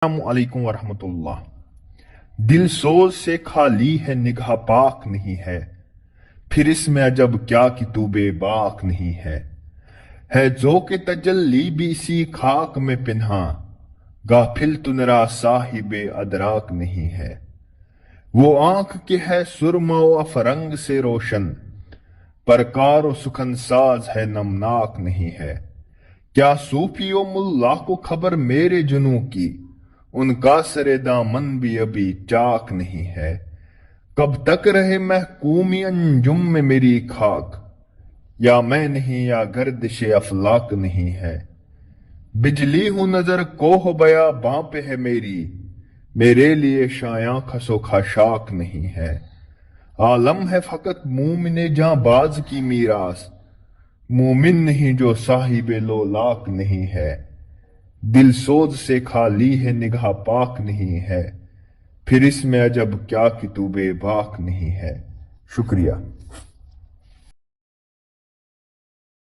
السلام علیکم ورحمۃ اللہ۔ دل سوز سے خالی ہے نگاہ پاک نہیں ہے، پھر اس میں عجب کیا کہ تو بے باک نہیں ہے ذوق تجلی بھی اسی خاک میں پنہاں، غافل تو نرا صاحب ادراک نہیں ہے۔ وہ آنکھ کے ہے سرما و افرنگ سے روشن، پرکار و سخن ساز ہے نمناک نہیں ہے۔ کیا صوفی و ملا کو خبر میرے جنوں کی، ان کا سر دامن بھی ابھی چاک نہیں ہے۔ کب تک رہے محکومی انجم میں میری خاک، یا میں نہیں یا گردش افلاک نہیں ہے۔ بجلی ہوں نظر کوہ بیاباں پہ ہے میری، میرے لیے شایاں خس و خاشاک نہیں ہے۔ عالم ہے فقط مومن جاں باز کی میراث، مومن نہیں جو صاحب لولاک نہیں ہے۔ دل سوز سے خالی ہے نگاہ پاک نہیں ہے، پھر اس میں عجب کیا کہ تو بے باک نہیں ہے۔ شکریہ۔